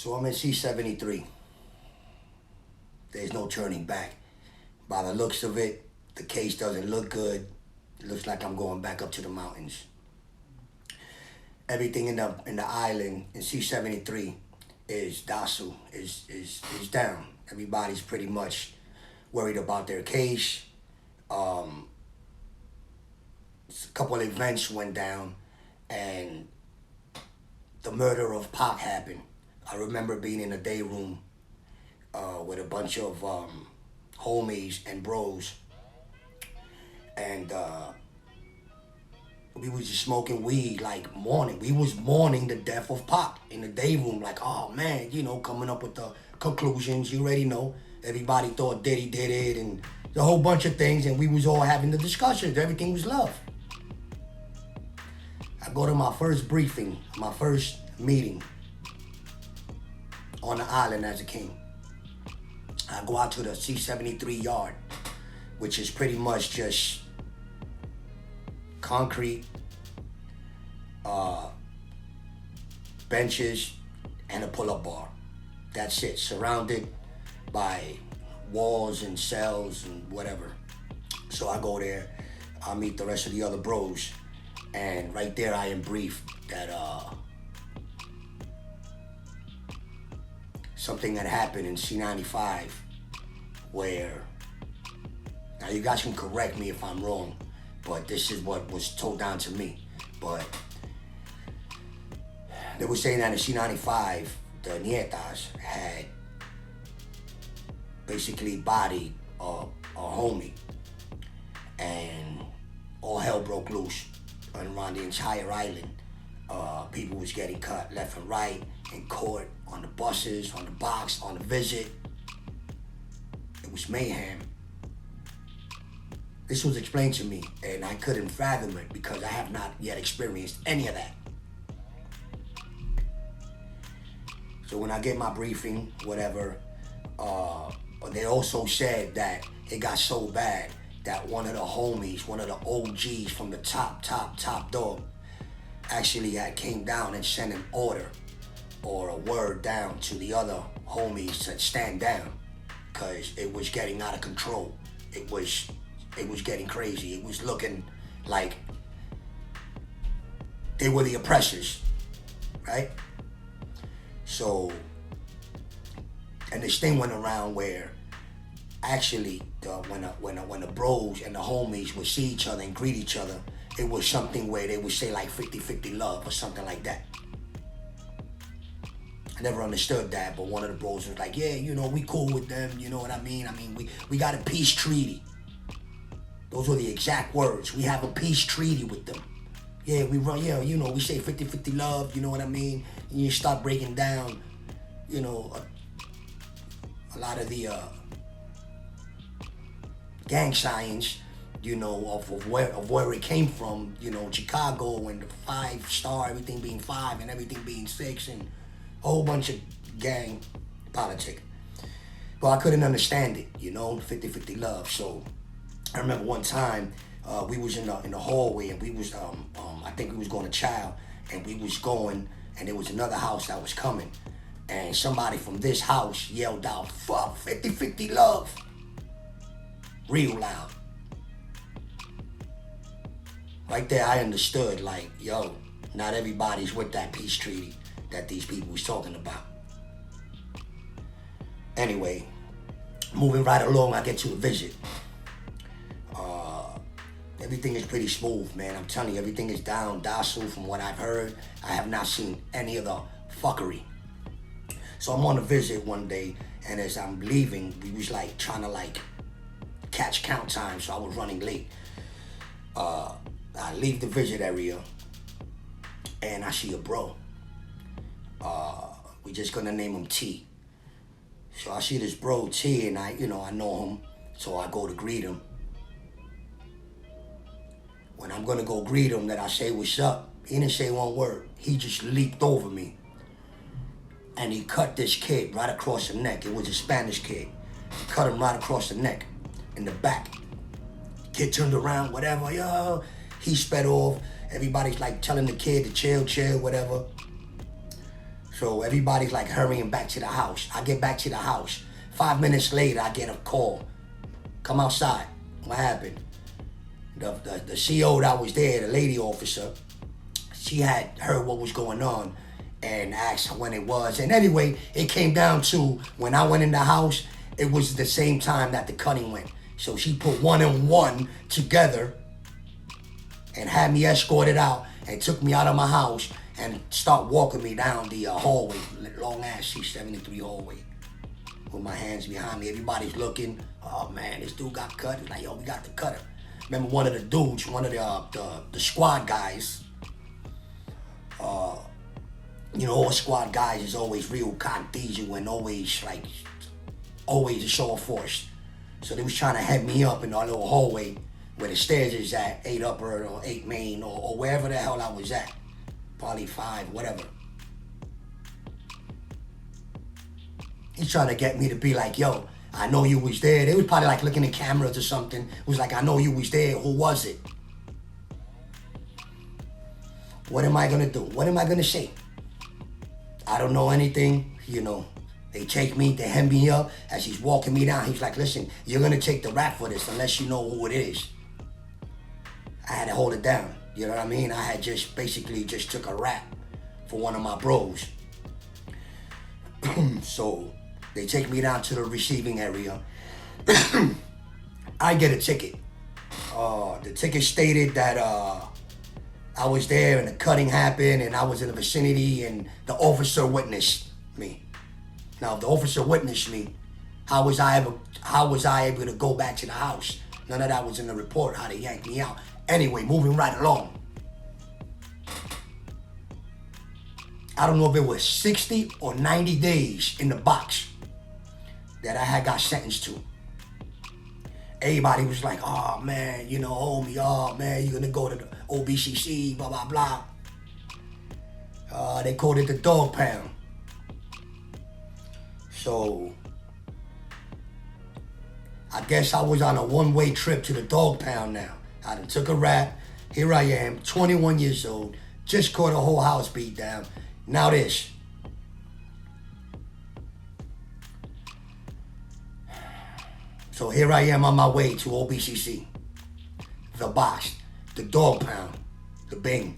So I'm in C-73. There's no turning back. By the looks of it, the case doesn't look good. It looks like I'm going back up to the mountains. Everything in the island in C-73 is docile, is down. Everybody's pretty much worried about their case. A couple of events went down, and the murder of Pac happened. I remember being in a day room with a bunch of homies and bros, and we was just smoking weed, like mourning. We was mourning the death of Pac in the day room, like, oh man, you know, coming up with the conclusions. You already know. Everybody thought Diddy did it, and a whole bunch of things, and we was all having the discussions. Everything was love. I go to my first briefing, my first meeting on the island as a king. I go out to the C-73 yard, which is pretty much just concrete, benches, and a pull-up bar. That's it, surrounded by walls and cells and whatever. So I go there, I meet the rest of the other bros, and right there I am briefed that something had happened in C-95 where, now you guys can correct me if I'm wrong, but this is what was told down to me. But they were saying that in C-95, the Nietas had basically bodied a homie, and all hell broke loose around the entire island. People was getting cut left and right, in court, on the buses, on the box, on the visit. It was mayhem. This was explained to me, and I couldn't fathom it because I have not yet experienced any of that. So when I get my briefing, whatever, they also said that it got so bad that one of the homies, one of the OGs from the top dog, actually had came down and sent an order or a word down to the other homies to stand down, because it was getting out of control. It was getting crazy. It was looking like they were the oppressors, right? So, and this thing went around where actually when the bros and the homies would see each other and greet each other, it was something where they would say like 50-50 love or something like that. I never understood that, but one of the bros was like, yeah, you know, we cool with them, you know what I mean? I mean, we got a peace treaty. Those were the exact words. We have a peace treaty with them. Yeah, we run, yeah, you know, we say 50-50 love, you know what I mean? And you start breaking down, you know, a lot of the gang signs, you know, of where it came from, you know, Chicago and the 5-star, everything being 5 and everything being 6, and a whole bunch of gang politics. But I couldn't understand it, you know, 50-50 love. So I remember one time we was in the hallway, and we was I think we was going to chow, and we was going, and there was another house that was coming, and somebody from this house yelled out, "Fuck 50-50 love," real loud. Right there, I understood, like, yo, not everybody's with that peace treaty that these people was talking about. Anyway, moving right along, I get to the visit. Everything is pretty smooth, man. I'm telling you, everything is down, docile from what I've heard. I have not seen any of the fuckery. So I'm on a visit one day, and as I'm leaving, we was like trying to like catch count time, so I was running late. I leave the visit area, and I see a bro. We just gonna name him T. So I see this bro T, and I know him, so I go to greet him. When I'm gonna go greet him, that I say what's up, he didn't say one word. He just leaped over me, and he cut this kid right across the neck. It was a Spanish kid. He cut him right across the neck, in the back. Kid turned around, whatever, yo. He sped off. Everybody's like telling the kid to chill, whatever. So everybody's like hurrying back to the house. I get back to the house. 5 minutes later, I get a call. Come outside. What happened? The CO that was there, the lady officer, she had heard what was going on and asked when it was. And anyway, it came down to when I went in the house, it was the same time that the cutting went. So she put one and one together and had me escorted out and took me out of my house and start walking me down the hallway, long ass C-73 hallway, with my hands behind me. Everybody's looking. Oh man, this dude got cut. It's like, yo, we got the cutter. Remember one of the dudes, one of the squad guys. All squad guys is always real contested and always a show of force. So they was trying to head me up in our little hallway where the stairs is at, 8 upper or 8 main or wherever the hell I was at. Probably 5, whatever. He's trying to get me to be like, yo, I know you was there. They was probably like looking at cameras or something. It was like, I know you was there. Who was it? What am I gonna do? What am I gonna say? I don't know anything, They take me, they hem me up. As he's walking me down, he's like, listen, you're gonna take the rap for this unless you know who it is. I had to hold it down, you know what I mean? I had basically took a rap for one of my bros. So they take me down to the receiving area. I get a ticket. The ticket stated that I was there and the cutting happened and I was in the vicinity and the officer witnessed me. Now, if the officer witnessed me, how was I able to go back to the house? None of that was in the report, how they yanked me out. Anyway, moving right along. I don't know if it was 60 or 90 days in the box that I had got sentenced to. Everybody was like, oh man, homie, oh man, you're gonna go to the OBCC, blah, blah, blah. They called it the dog pound. So, I guess I was on a one-way trip to the dog pound now. I done took a rap. Here I am, 21 years old, just caught a whole house beat down. Now this. So here I am on my way to OBCC, the box, the dog pound, the Bing.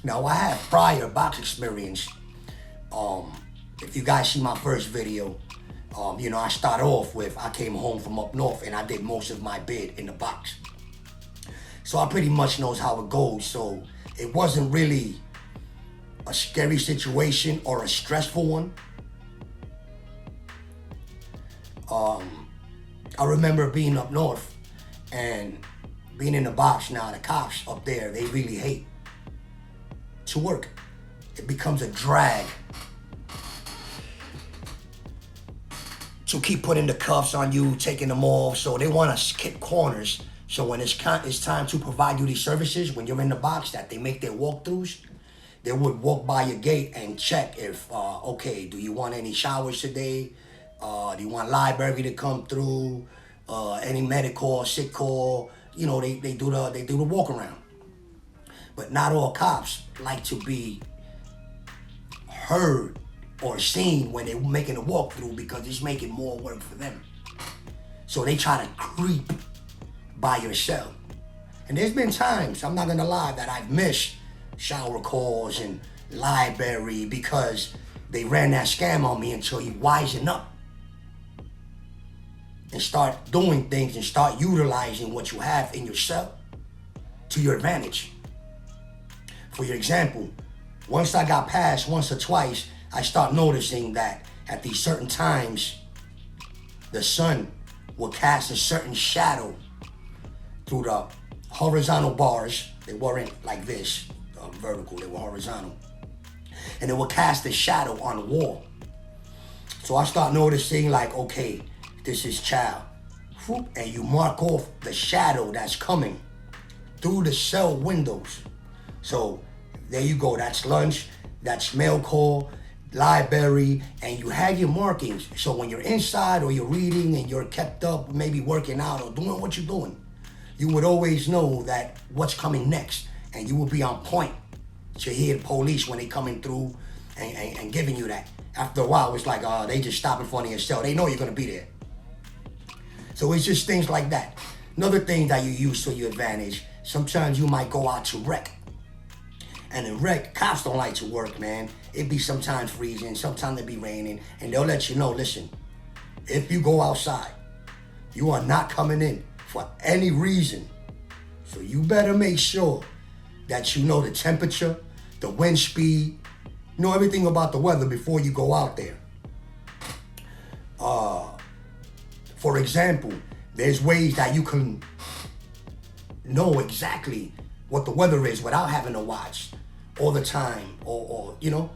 Now I had prior box experience. If you guys see my first video, I start off with I came home from up north and I did most of my bid in the box. So I pretty much knows how it goes. So it wasn't really a scary situation or a stressful one. I remember being up north and being in the box. Now the cops up there, they really hate to work. It becomes a drag to keep putting the cuffs on you, taking them off. So they want to skip corners. So when it's time to provide you these services, when you're in the box, that they make their walkthroughs, they would walk by your gate and check if, okay, do you want any showers today? Do you want library to come through? Any medical, sick call? They do the walk around. But not all cops like to be heard or seen when they're making a walkthrough because it's making more work for them. So they try to creep by yourself. And there's been times, I'm not gonna lie, that I've missed shower calls and library because they ran that scam on me until you wisen up and start doing things and start utilizing what you have in yourself to your advantage. For your example, once I got passed once or twice, I start noticing that at these certain times, the sun will cast a certain shadow through the horizontal bars. They weren't like this, vertical, they were horizontal. And it will cast a shadow on the wall. So I start noticing like, okay, this is child. And you mark off the shadow that's coming through the cell windows. So there you go, that's lunch, that's mail call, library, and you have your markings. So when you're inside or you're reading and you're kept up, maybe working out or doing what you're doing, you would always know that what's coming next and you will be on point So you hear the police when they coming through and giving you that. After a while, it's like, they just stop in front of your cell. They know you're going to be there. So it's just things like that. Another thing that you use to your advantage, sometimes you might go out to wreck. And in wreck, cops don't like to work, man. It be sometimes freezing, sometimes it be raining, and they'll let you know, listen, if you go outside, you are not coming in for any reason. So you better make sure that you know the temperature, the wind speed, know everything about the weather before you go out there. For example, there's ways that you can know exactly what the weather is without having to watch all the time, or you know.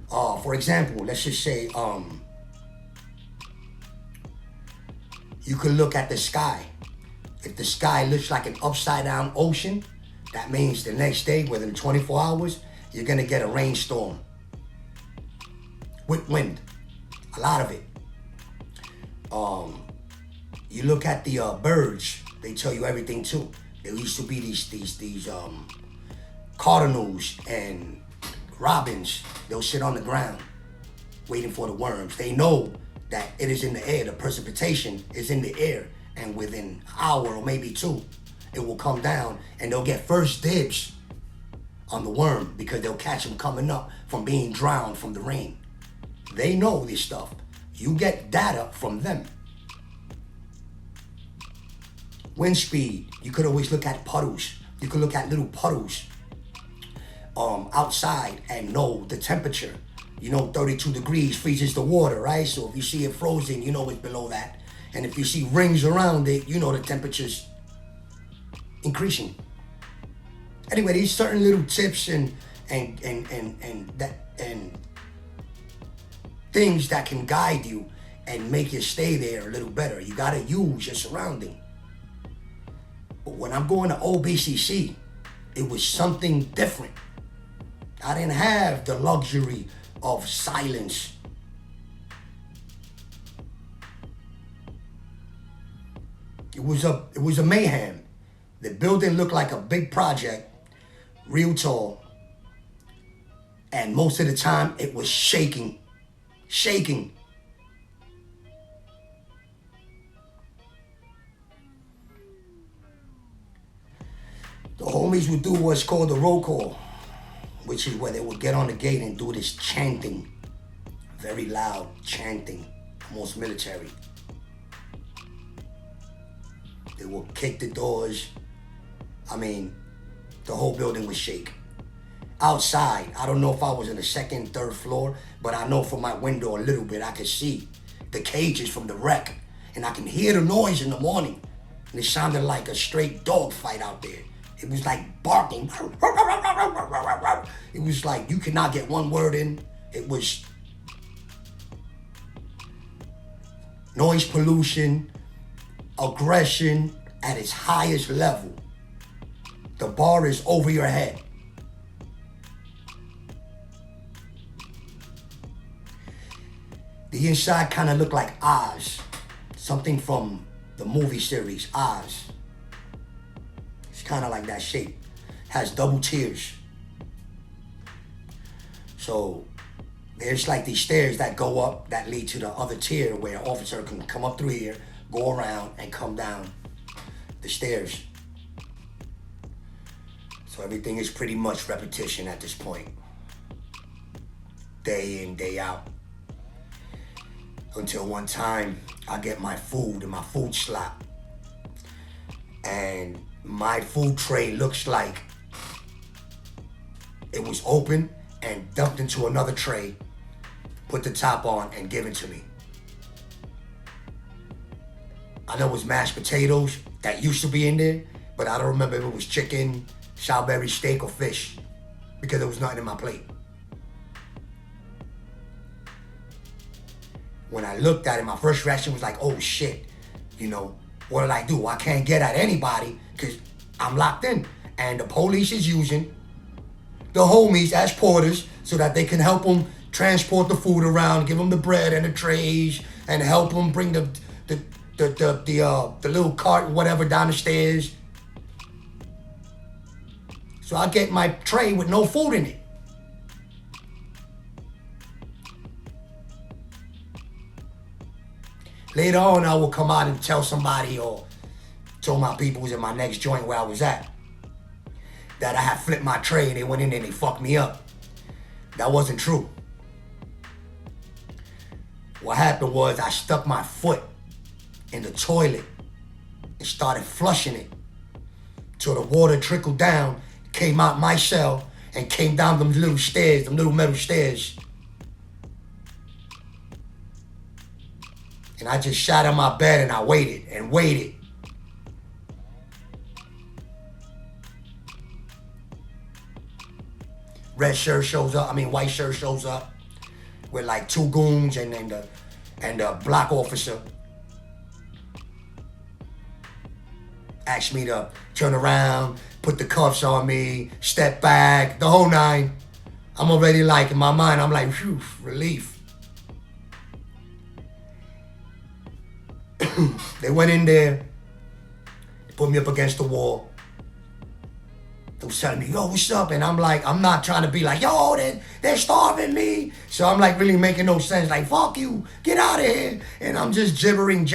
For example, let's just say you could look at the sky. If the sky looks like an upside down ocean, that means the next day, within 24 hours, you're gonna get a rainstorm with wind, a lot of it. You look at the birds, they tell you everything too. There used to be these cardinals and robins. They'll sit on the ground waiting for the worms. They know that it is in the air. The precipitation is in the air, and within an hour or maybe two, it will come down, and they'll get first dibs on the worm because they'll catch them coming up from being drowned from the rain. They know this stuff. You get data from them. Wind speed, you could always look at puddles. You could look at little puddles outside and know the temperature. You know, 32 degrees freezes the water, right? So if you see it frozen, you know it's below that. And if you see rings around it, you know the temperature's increasing. Anyway, these certain little tips and things that can guide you and make you stay there a little better. You gotta use your surrounding. But when I'm going to OBCC, it was something different. I didn't have the luxury of silence. It was a mayhem. The building looked like a big project, real tall. And most of the time it was shaking. The homies would do what's called the roll call, which is where they would get on the gate and do this chanting. Very loud chanting, almost military. They would kick the doors. I mean, the whole building would shake. Outside, I don't know if I was in the second, third floor, but I know from my window a little bit I could see the cages from the wreck, and I can hear the noise in the morning. And it sounded like a straight dog fight out there. It was like barking. It was like you could not get one word in. It was noise pollution, aggression at its highest level. The bar is over your head. The inside kind of looked like Oz, something from the movie series Oz. It's kind of like that shape. Has double tiers. So there's like these stairs that go up that lead to the other tier where an officer can come up through here, go around, and come down the stairs. So everything is pretty much repetition at this point. Day in, day out. Until one time, I get my food in my food slot. And my food tray looks like it was open and dumped into another tray, put the top on, and given to me. I know it was mashed potatoes that used to be in there, but I don't remember if it was chicken, Salisbury steak, or fish, because there was nothing in my plate. When I looked at it, my first reaction was like, oh shit, you know, what did I do? I can't get at anybody because I'm locked in. And the police is using the homies as porters so that they can help them transport the food around, give them the bread and the trays, and help them bring the little cart, whatever, down the stairs. So I get my tray with no food in it. Later on, I would come out and tell somebody or told my people who's in my next joint where I was at that I had flipped my tray and they went in there and they fucked me up. That wasn't true. What happened was I stuck my foot in the toilet and started flushing it till the water trickled down, came out my cell, and came down them little stairs, them little metal stairs. And I just sat on my bed and I waited and waited. White shirt shows up with like 2 goons and the black officer. Asked me to turn around, put the cuffs on me, step back, the whole 9. I'm already like, in my mind, I'm like, phew, relief. They went in there, they put me up against the wall. They was telling me, yo, what's up? And I'm like, I'm not trying to be like, yo, they're starving me. So I'm like really making no sense. Like, fuck you, get out of here. And I'm just jabbering.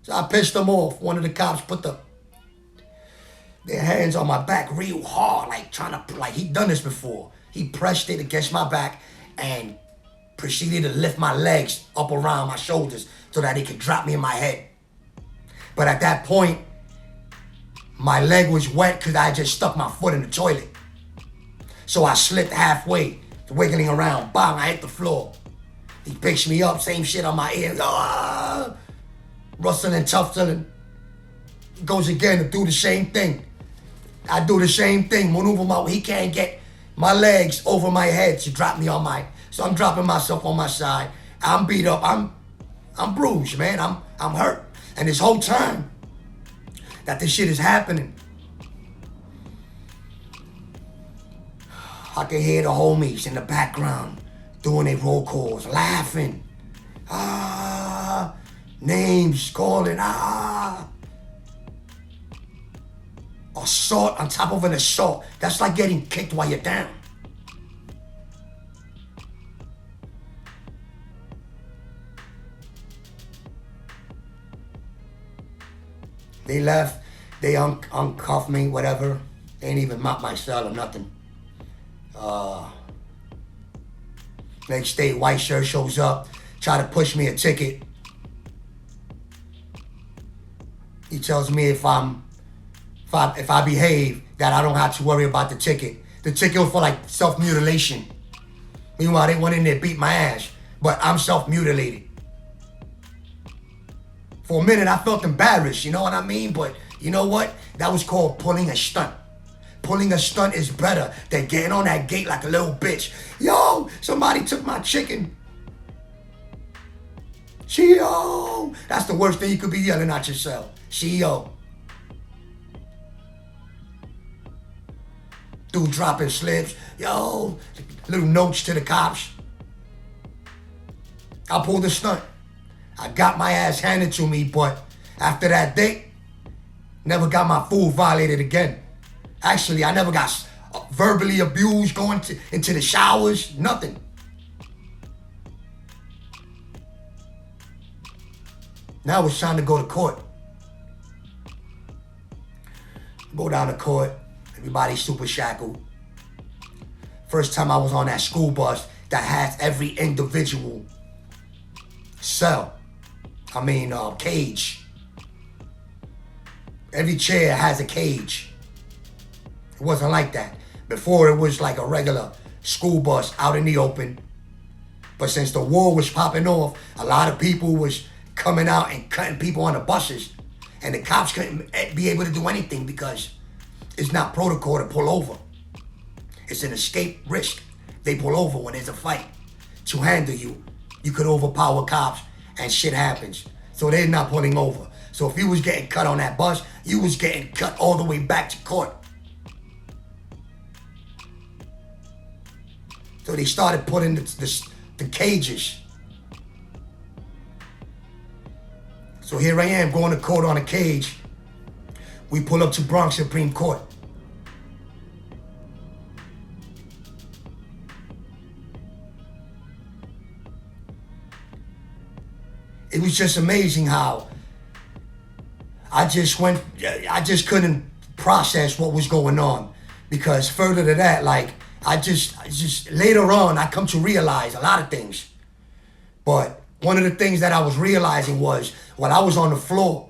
So I pissed them off. One of the cops put their hands on my back real hard, like he'd done this before. He pressed it against my back and proceeded to lift my legs up around my shoulders so that he could drop me in my head. But at that point, my leg was wet because I just stuck my foot in the toilet. So I slipped halfway, wiggling around. Bang, I hit the floor. He picks me up, same shit on my ear. Rustling, tuffling. He goes again to do the same thing. I do the same thing, maneuver he can't get my legs over my head to drop me on so I'm dropping myself on my side. I'm beat up, I'm bruised, man, I'm hurt. And this whole time that this shit is happening, I can hear the homies in the background doing their roll calls, laughing. Names calling, Assault on top of an assault. That's like getting kicked while you're down. They left, they uncuffed me, whatever. They ain't even mop my cell or nothing. Next day, white shirt shows up, try to push me a ticket. He tells me if I behave, that I don't have to worry about the ticket. The ticket was for like self-mutilation. Meanwhile, they went in there, beat my ass, but I'm self-mutilated. For a minute, I felt embarrassed, you know what I mean? But you know what? That was called pulling a stunt. Pulling a stunt is better than getting on that gate like a little bitch. Yo, somebody took my chicken. CEO. That's the worst thing you could be yelling at yourself. CEO. Dude dropping slips. Yo, little notes to the cops. I pulled a stunt. I got my ass handed to me, but after that date, never got my food violated again. Actually, I never got verbally abused going into the showers, nothing. Now it's time to go to court. Go down to court. Everybody's super shackled. First time I was on that school bus that has every individual cell. Cage. Every chair has a cage. It wasn't like that. Before it was like a regular school bus out in the open. But since the war was popping off, a lot of people was coming out and cutting people on the buses. And the cops couldn't be able to do anything because it's not protocol to pull over. It's an escape risk. They pull over when there's a fight. To handle you, you could overpower cops and shit happens. So they're not pulling over. So if you was getting cut on that bus, you was getting cut all the way back to court. So they started putting the cages. So here I am going to court on a cage. We pull up to Bronx Supreme Court. it was just amazing how I just couldn't process what was going on. Because further to that, like, I just later on, I come to realize a lot of things. But one of the things that I was realizing was when I was on the floor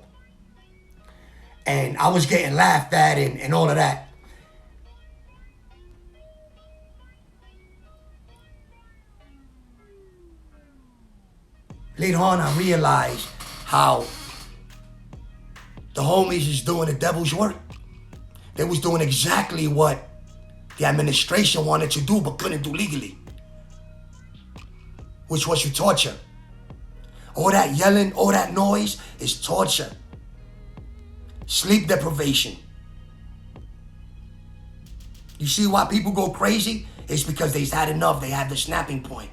and I was getting laughed at and all of that, later on I realized how the homies is doing the devil's work. They was doing exactly what the administration wanted to do but couldn't do legally, which was to torture. All that yelling, all that noise is torture. Sleep deprivation. You see why people go crazy? It's because they've had enough. They have the snapping point.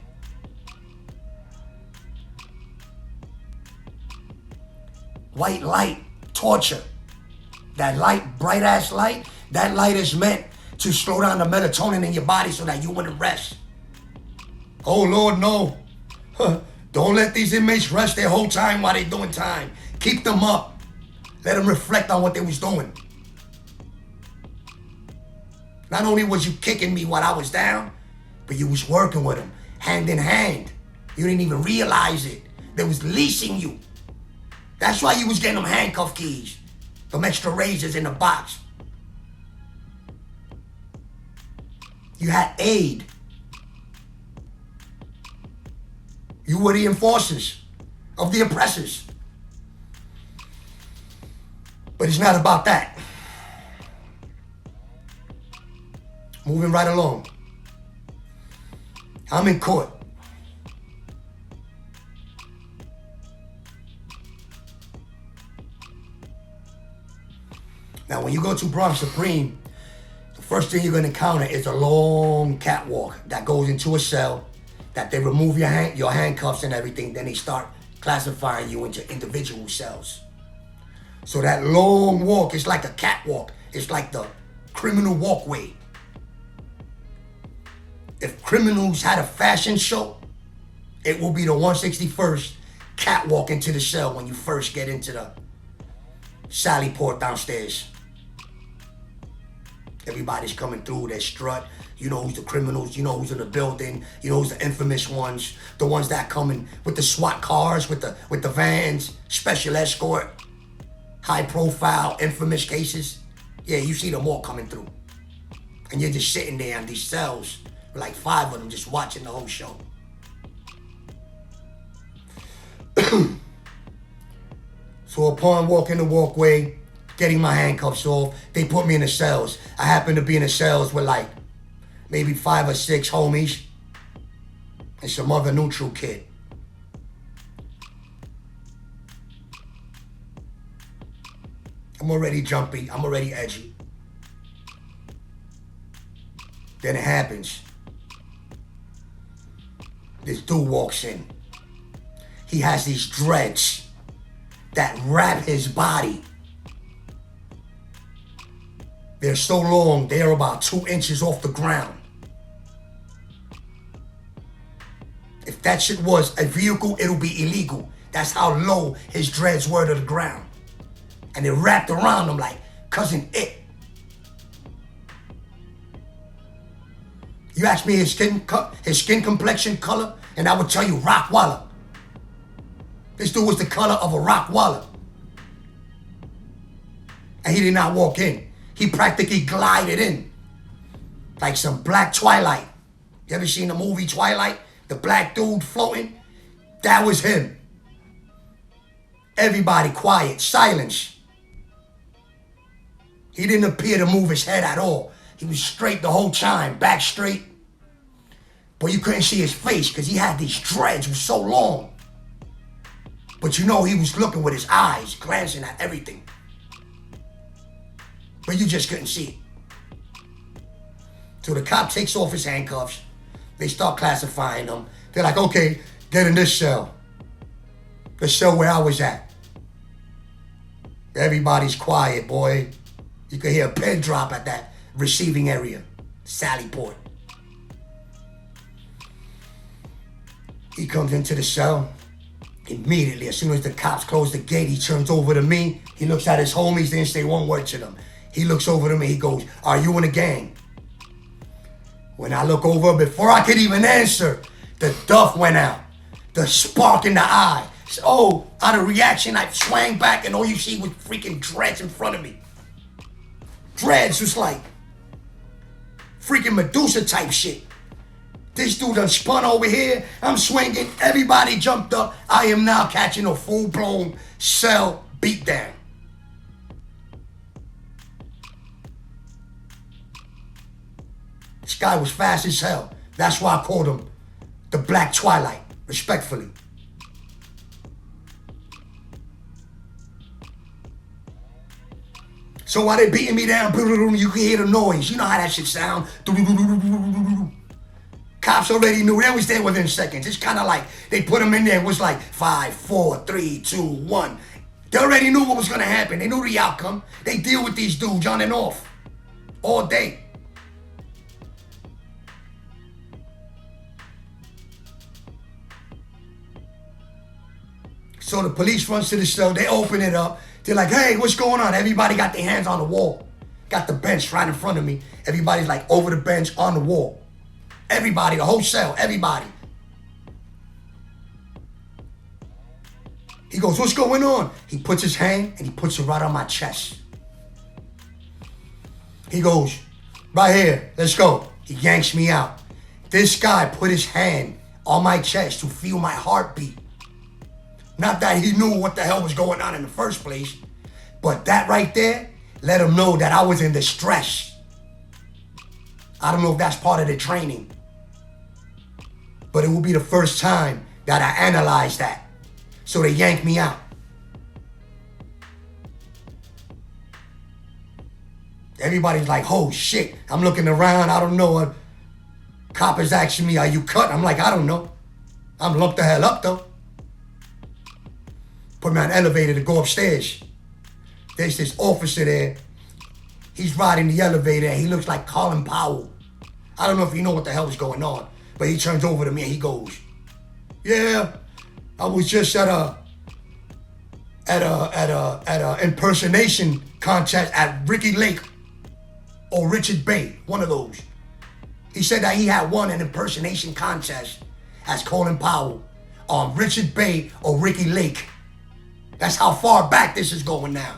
White light, torture. That light, bright ass light, that light is meant to slow down the melatonin in your body so that you wouldn't rest. Oh Lord, no. Don't let these inmates rest their whole time while they're doing time. Keep them up. Let them reflect on what they was doing. Not only was you kicking me while I was down, but you was working with them, hand in hand. You didn't even realize it. They was leasing you. That's why you was getting them handcuff keys, them extra razors in the box. You had aid. You were the enforcers of the oppressors. But it's not about that. Moving right along. I'm in court. Now, when you go to Bronx Supreme, the first thing you're going to encounter is a long catwalk that goes into a cell, that they remove your handcuffs and everything, then they start classifying you into individual cells. So that long walk is like a catwalk. It's like the criminal walkway. If criminals had a fashion show, it will be the 161st catwalk into the cell when you first get into the Sally Port downstairs. Everybody's coming through, they strut. You know who's the criminals, you know who's in the building, you know who's the infamous ones, the ones that come in with the SWAT cars, with the vans, special escort, high profile, infamous cases. Yeah, you see them all coming through. And you're just sitting there in these cells, like 5 of them, just watching the whole show. So upon walking the walkway, getting my handcuffs off, they put me in the cells. I happened to be in the cells with like maybe 5 or 6 homies and some other neutral kid. I'm already jumpy, I'm already edgy. Then it happens. This dude walks in. He has these dreads that wrap his body. They're so long, they're about 2 inches off the ground. If that shit was a vehicle, it'll be illegal. That's how low his dreads were to the ground. And they wrapped around him like Cousin It. You ask me his skin complexion color, and I would tell you Rockwaller. This dude was the color of a Rockwaller. And he did not walk in. He practically glided in. Like some black Twilight. You ever seen the movie Twilight? The black dude floating? That was him. Everybody quiet, silence. He didn't appear to move his head at all. He was straight the whole time, back straight. But you couldn't see his face because he had these dreads, was so long. But you know he was looking with his eyes, glancing at everything. But you just couldn't see it. So the cop takes off his handcuffs. They start classifying them. They're like, okay, get in this cell. The cell where I was at. Everybody's quiet, boy. You could hear a pin drop at that receiving area. Sally Port. He comes into the cell. Immediately, as soon as the cops close the gate, he turns over to me. He looks at his homies, didn't say one word to them. He looks over to me, he goes, "Are you in a gang?" When I look over, before I could even answer, the duff went out. The spark in the eye. So, out of reaction, I swang back and all you see was freaking dreads in front of me. Dreads was like freaking Medusa type shit. This dude done spun over here. I'm swinging. Everybody jumped up. I am now catching a full-blown cell beatdown. This guy was fast as hell. That's why I called him the Black Twilight, respectfully. So while they beating me down, you can hear the noise. You know how that shit sound. Cops already knew. They was there within seconds. It's kind of like they put them in there. It was like 5, 4, 3, 2, 1. They already knew what was going to happen. They knew the outcome. They deal with these dudes on and off all day. So the police runs to the cell. They open it up. They're like, "Hey, what's going on?" Everybody got their hands on the wall. Got the bench right in front of me. Everybody's like over the bench on the wall. Everybody, the whole cell, everybody. He goes, "What's going on?" He puts his hand and he puts it right on my chest. He goes, "Right here, let's go." He yanks me out. This guy put his hand on my chest to feel my heartbeat. Not that he knew what the hell was going on in the first place, but that right there let him know that I was in distress. I don't know if that's part of the training, but it will be the first time that I analyzed that. So they yanked me out. Everybody's like, "Oh shit." I'm looking around, I don't know. A cop is asking me, "Are you cut?" I'm like, "I don't know." I'm lumped the hell up though. Put me on an elevator to go upstairs. There's this officer there. He's riding the elevator and he looks like Colin Powell. I don't know if you know what the hell is going on, but he turns over to me and he goes, "Yeah, I was just at a impersonation contest at Ricky Lake or Richard Bay, one of those." He said that he had won an impersonation contest as Colin Powell on Richard Bay or Ricky Lake. That's how far back this is going now.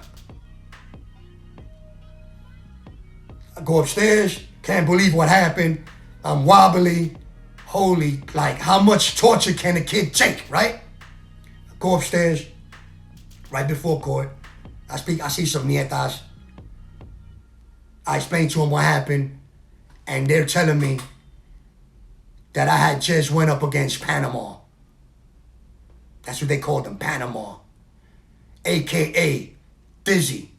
I go upstairs, can't believe what happened. I'm wobbly. Holy, like, how much torture can a kid take, right? I go upstairs, right before court. I see some nietas. I explain to them what happened, and they're telling me that I had just went up against Panama. That's what they called them, Panama. AKA Dizzy.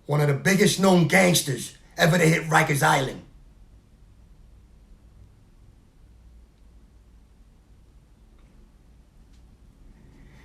One of the biggest known gangsters ever to hit Rikers Island.